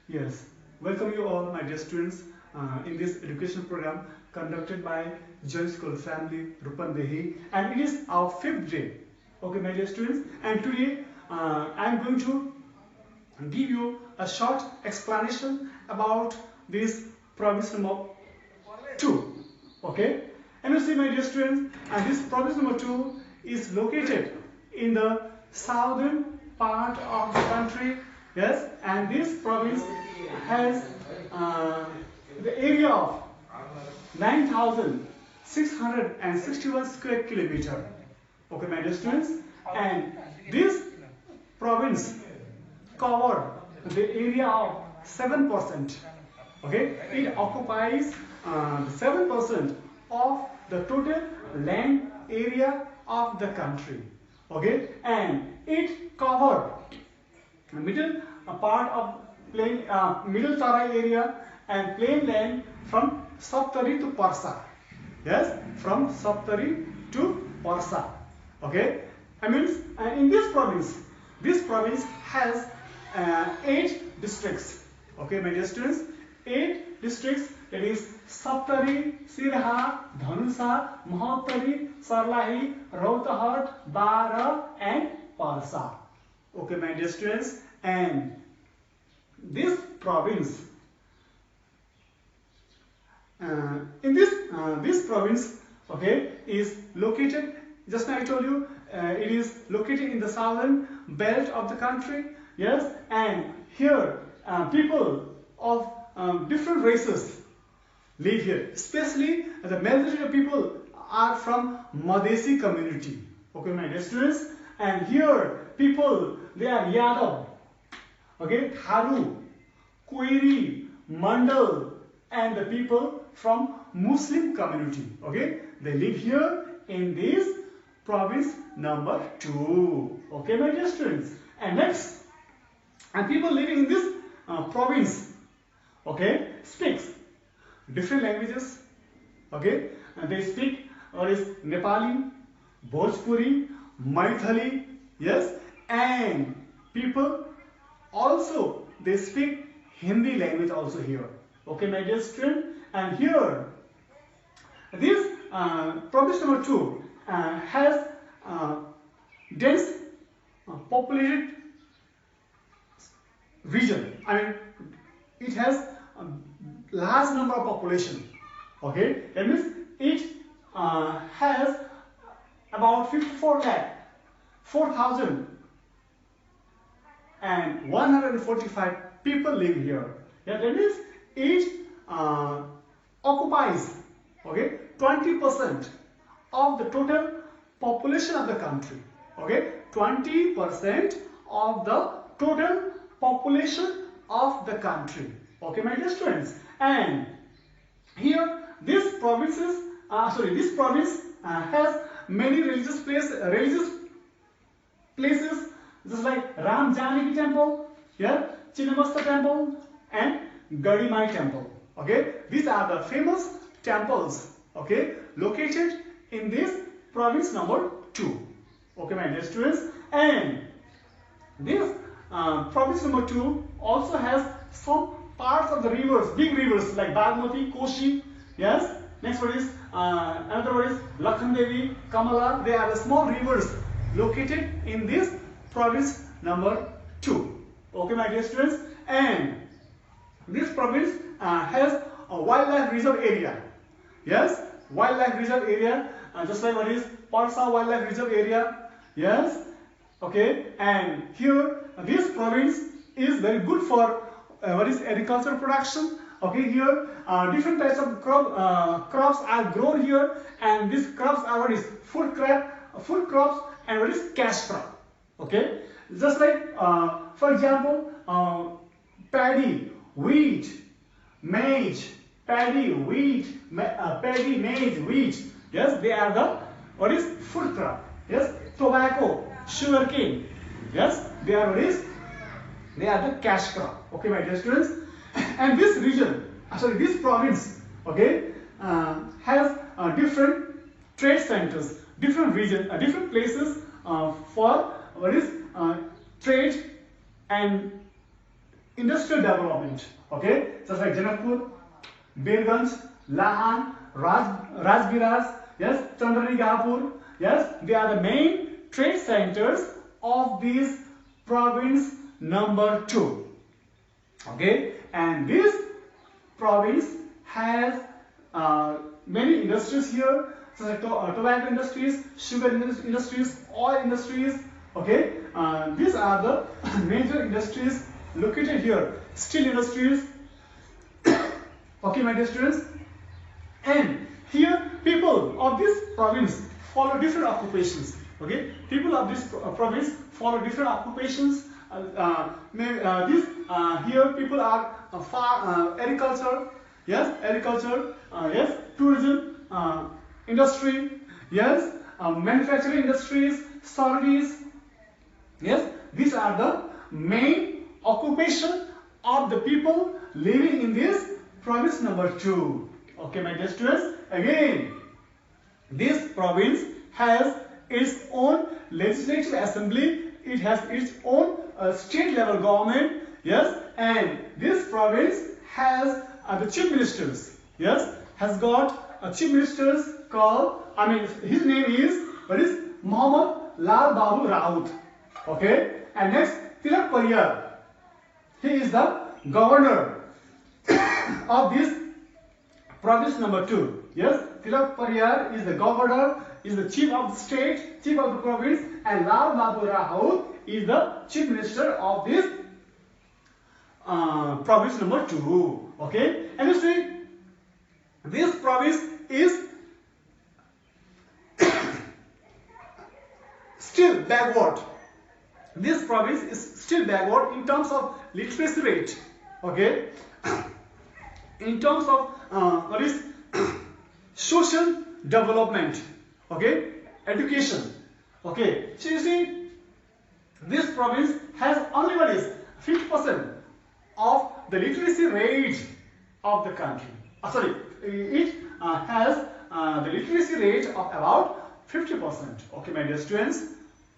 Yes, welcome you all, my dear students, in this educational program conducted by Joy School Family Rupandehi, and it is our fifth day. Okay, my dear students, and today I am going to give you a short explanation about this province number 2. Okay, and you see, my dear students, and this province number 2 is located in the southern part of the country. Yes, and this province has the area of 9,661 square kilometer. Okay, my dear students, and this province covered the area of 7%. Okay, it occupies 7% of the total land area of the country. Okay, and it covered middle part of plain middle Tarai area and plain land from Saptari to Parsa. Yes, from Saptari to Parsa. Okay, I mean, in this province has 8 districts. Okay, my dear students, 8 districts. It is Saptari, Sirha, Dhanusa, Mahottari, Sarlahi, Rautahat, Bara, and Parsa. Okay, my dear students, and this province, this province, okay, is located. Just now I told you, it is located in the southern belt of the country. Yes, and here people of different races live here. Especially the majority of people are from Madesi community. Okay, my dear students, and here people, they are Yadav, okay, Tharu, Koiri, Mandal, and the people from Muslim community. Okay, they live here in this province number 2. Okay, my dear students, and next, and people living in this province, okay, speaks different languages. Okay, and they speak what is Nepali, Bhojpuri, Maithili. Yes, and people also they speak Hindi language also here. Okay, my dear student, and here this province number 2 has dense populated region. I mean, it has a large number of population. Okay, that means it has about 54 lakh 4,145 people live here. Yeah, that means it occupies, okay, 20% of the total population of the country. Okay, 20% of the total population of the country. Okay, my dear students, and here this province has many religious places, just like Ram Janaki temple, yeah, Chinnamasta temple, and Gadimai temple. Okay, these are the famous temples, okay, located in this province number 2. Okay, my dear students, and this province number 2 also has some parts of the rivers, big rivers like Bagmati, Koshi. Yes, next one is another one is Lakhandevi, Kamala. They are the small rivers located in this province number 2. Okay, my dear students, and this province has a wildlife reserve area. Yes, wildlife reserve area, just like what is Parsa wildlife reserve area. Yes, okay, and here this province is very good for what is agricultural production. Okay, here different types of crops are grown here, and these crops are what is food crops, and what is cash crop. Okay, just like for example, paddy, wheat, maize, paddy, maize, wheat. Yes, they are the what is food crop. Yes, tobacco, sugarcane. Yes, they are what is, they are the cash crop. Okay, my dear students, and this region, this province, okay, has different trade centers, different region, different places for what is trade and industrial development. Okay, just like Janakpur, Birganj, Lahan, Rajgiras, yes, Chandranikapur, yes, they are the main trade centers of this province number 2. Okay, and this province has many industries here, such as tobacco industries, sugar industries, oil industries. Okay, these are the major industries located here. Steel industries. Okay, my dear students, and here people of this province follow different occupations. Okay, people of this province follow different occupations. Here people are agriculture, yes, yes, tourism, industry, yes, manufacturing industries, service, yes. These are the main occupation of the people living in this province number 2. Okay, my dear students, again, this province has its own legislative assembly, it has its own state level government, yes, and this province has the chief ministers, yes, has got a chief ministers called, his name is, Mohammad Lal Babu Raut. Okay, and next, Tilak Pariyar, he is the governor of this province number 2. Yes, Tilak Pariyar is the governor, is the chief of the state, chief of the province, and Lal Babu Raut is the chief minister of this province number 2. Okay, and you see, this province is still backward. This province is still backward in terms of literacy rate. Okay, in terms of what is social development. Okay, education. Okay, so you see, this province has only what is 50% of the literacy rate of the country. It has the literacy rate of about 50%. Okay, my dear students,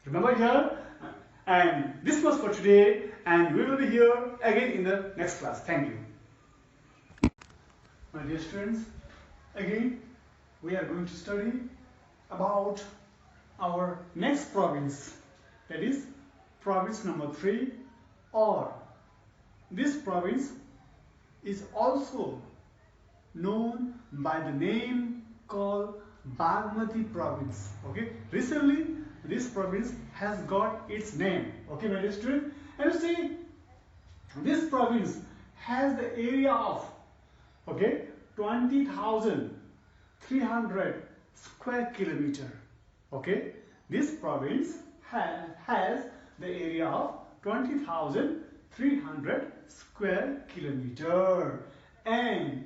remember here. And this was for today, and we will be here again in the next class. Thank you. My dear students, again we are going to study about our next province, that is province number 3, or this province is also known by the name called Bagmati province. Okay, recently this province has got its name. Okay, my dear student, and you see, this province has the area of 20,300 square kilometer. Okay, this province has the area of 20,300 square kilometer, and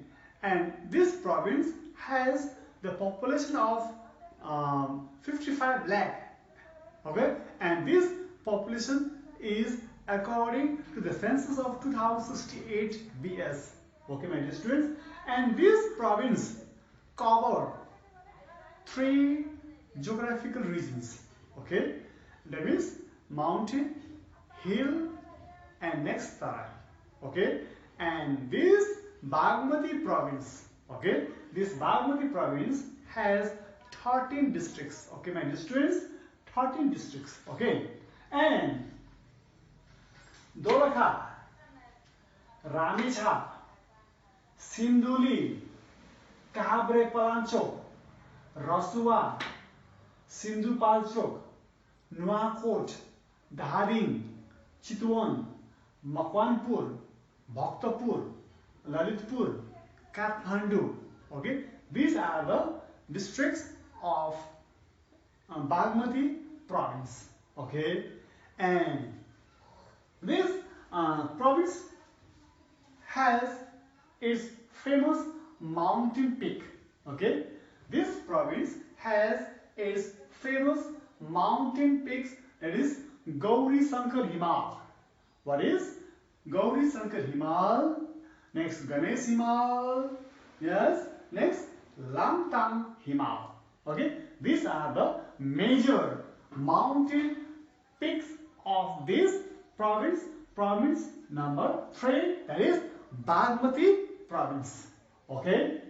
this province has the population of 55 lakh. Okay, and this population is according to the census of 2068 BS. Okay, my dear students, and this province cover 3 geographical regions. Okay, that means mountain, hill, and next tarai. Okay, and this Bagmati province, okay, this Bagmati province has 13 districts. Okay, my dear students, 13 districts. Okay, and Dolakha, Ramechhap, Sinduli, Kahabre Palanchok, Rasua, Sindhupalchok, Nuakot, Dharing, Chitwan, Makwanpur, Bhaktapur, Lalitpur, Kathmandu. Okay, these are the districts of Bagmati province. Okay, and this province has its famous mountain peak. Okay, this province has its famous mountain peaks, that is Gauri Sankar Himal. What is Gauri Sankar Himal? Next Ganesh Himal. Yes, next Langtang Himal. Okay, these are the major mountain peaks of this province province number 3, that is Bagmati province. Okay.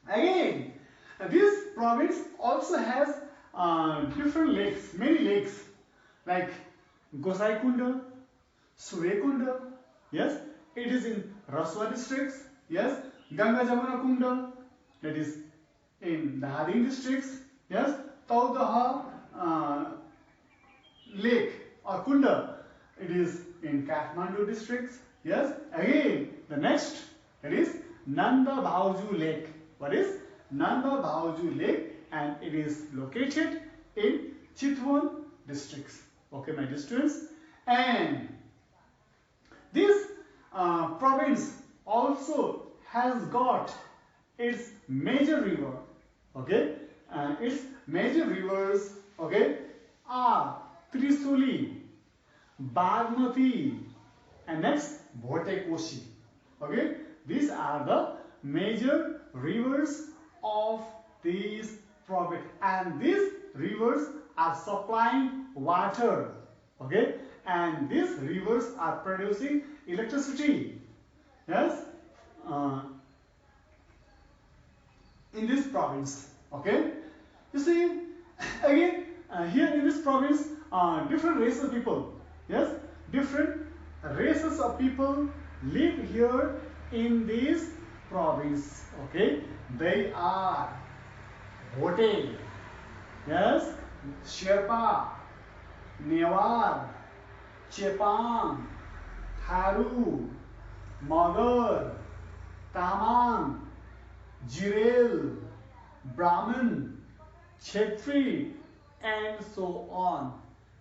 Again, this province also has different lakes, many lakes, like Gosai Kunda, Surekunda. Yes, it is in Raswa districts. Yes, Ganga Jamuna Kunda, that is in Dhading districts. Yes, Taudaha lake or Kunda, it is in Kathmandu districts. Yes, again the next, that is Nanda Bhauju lake. What is Nanda Bhauju lake? And it is located in Chitwan districts. Okay, my dear students. And this province also has got its major river. Okay, and its major rivers, okay, are Trisuli, Bagmati, and next Bhotekoshi. Okay, these are the major rivers of this province, and these rivers are supplying water. Okay, and these rivers are producing electricity. Yes, in this province. Okay, you see again here in this province, different races of people. Yes, different races of people live here in this province. Okay, they are Bhote, yes, Sherpa, Newar, Chepang, Tharu, Magar, Tamang, Jirel, Brahmin, Kshetri, and so on.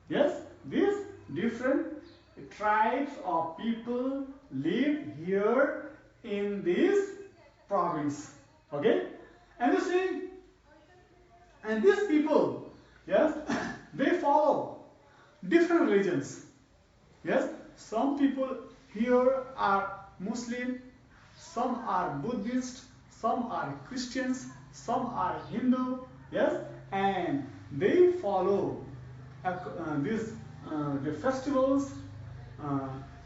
Yes, these different tribes of people live here in this province. Okay, and you see, and these people, yes, they follow different religions. Yes, some people here are Muslim, some are Buddhist, some are Christians, some are Hindu. Yes, and they follow the festivals.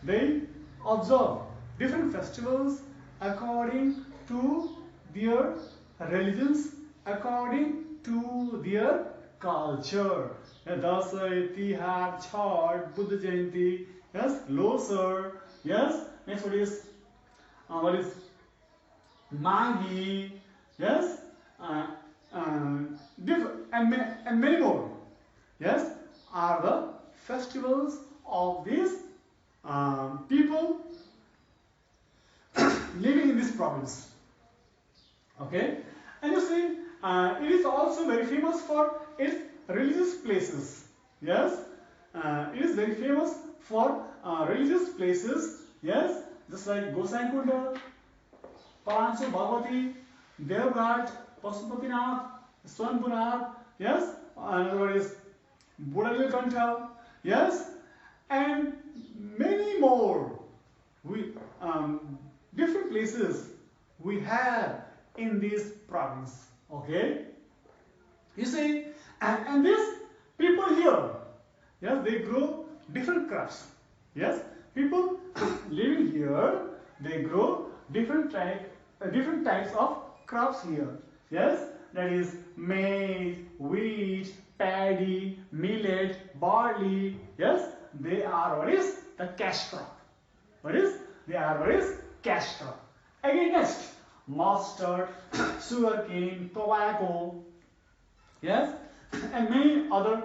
They observe different festivals according to their religions, according to their culture. Dasai, Tihar, Chhat, Buddha Jayanti, yes, Losar, yes. Next what is Magi, yes, and many more. Yes, are the festivals of these people living in this province. Okay, and you see, it is also very famous for its religious places. Yes, it is very famous for religious places. Yes, just like Gosaikunda, Palancho Bhagavati, Devghat, Pasupatinath, Swanpunath. Yes, another one is Budalil Kantha. Yes, and many more. We different places we have in this province. Okay, you see, and these people here, yes, they grow different crops. Yes, people living here, they grow different types of crops here. Yes, that is maize, wheat, paddy, millet, barley. Yes, they are what is the cash crop. What is? They are what is cash crop. Again, next, mustard, sugarcane, tobacco. Yes, and many other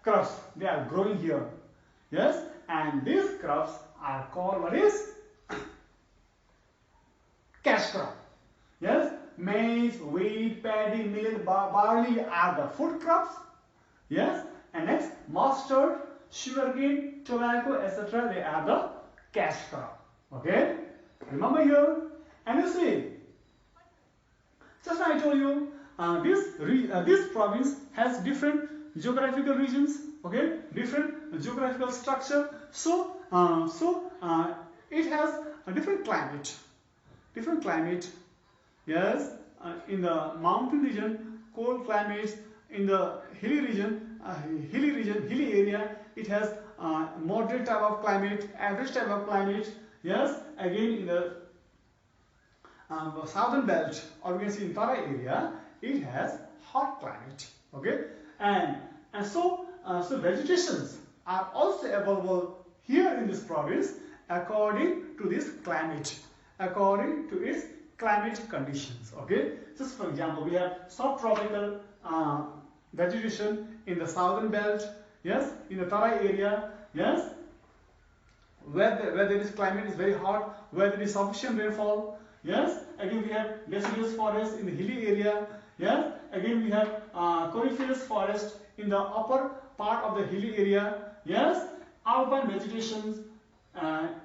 crops they are growing here. Yes, and these crops are called what is cash crop. Yes, maize, wheat, paddy, millet, barley are the food crops. Yes, and next mustard, sugarcane, tobacco, etc. They are the cash crop. Okay, remember here, and you see, just I told you, this province has different geographical regions. Okay, different geographical structure. So it has a different climate. Different climate. Yes, in the mountain region, cold climates. In the hilly region, hilly area, it has moderate type of climate, average type of climate. Yes, again in the southern belt, or we can see in Tara area, it has hot climate. Okay, and so vegetations are also available here in this province according to this climate, according to its climate conditions. Okay, just for example, we have subtropical vegetation in the southern belt. Yes, in the Tara area. Yes, where there is climate is very hot, where there is sufficient rainfall. Yes, again we have deciduous forest in the hilly area. Yes, again we have coniferous forest in the upper part of the hilly area. Yes, alpine vegetations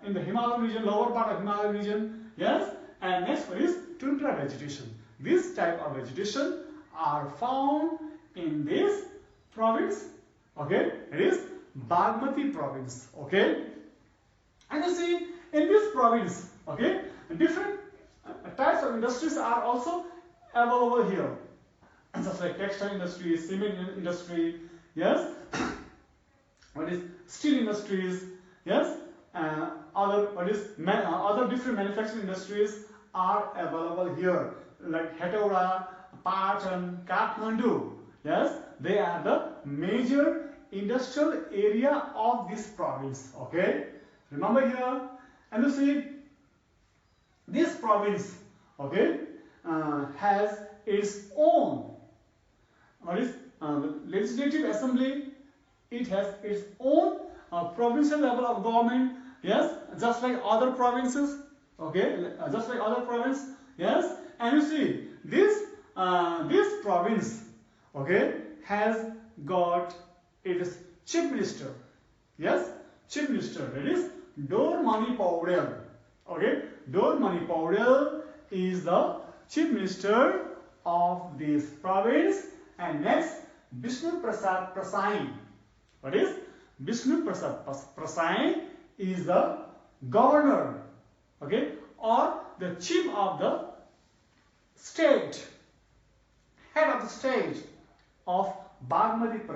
in the Himalayan region, lower part of Himalayan region. Yes, and next one is tundra vegetation. This type of vegetation are found in this province. Okay, it is Bagmati province. Okay, and you see in this province, okay, different types of industries are also available here, just like textile industry, cement industry. Yes, what is steel industries. Yes, other different manufacturing industries are available here, like Hetauda, Patan, Kathmandu. Yes, they are the major industrial area of this province. Okay, remember here, and you see this province, okay, has its own legislative assembly. It has its own provincial level of government. Yes, just like other provinces. Okay, just like other province. Yes, and you see this province, okay, has got its chief minister. Yes, chief minister, that is Dormani Paudel. Okay, Dormani Paudel is the chief minister of this province. And next, Vishnu Prasad Prasai. What is Vishnu Prasad Prasai is the governor, okay, or the chief of the state, head of the state of Bagmati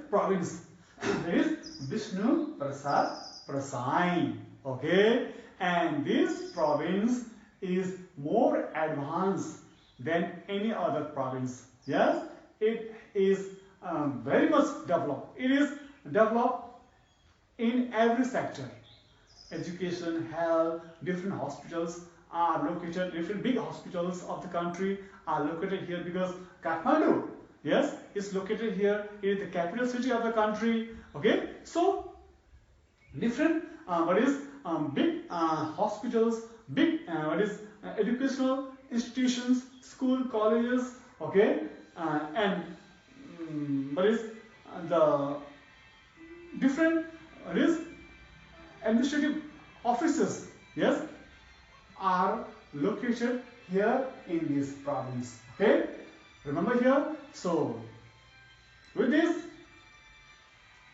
province. There is Vishnu Prasad Prasai. Okay, and this province is more advanced than any other province. Yes, it is very much developed. It is developed in every sector. Education, health, different hospitals are located, different big hospitals of the country are located here, because Kathmandu, yes, is located here. It is the capital city of the country. Okay, so different big hospitals, big educational institutions, school, colleges. Okay, and the different administrative offices, yes, are located here in this province. Okay, remember here. So with this,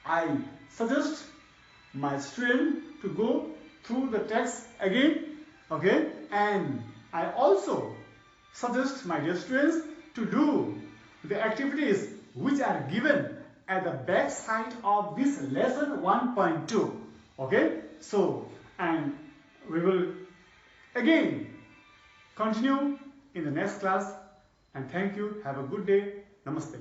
I suggest my student to go through the text again. Okay, and I also suggest my dear students to do the activities which are given at the back side of this lesson 1.2. Okay, so, and we will again continue in the next class, and thank you. Have a good day. Namaste.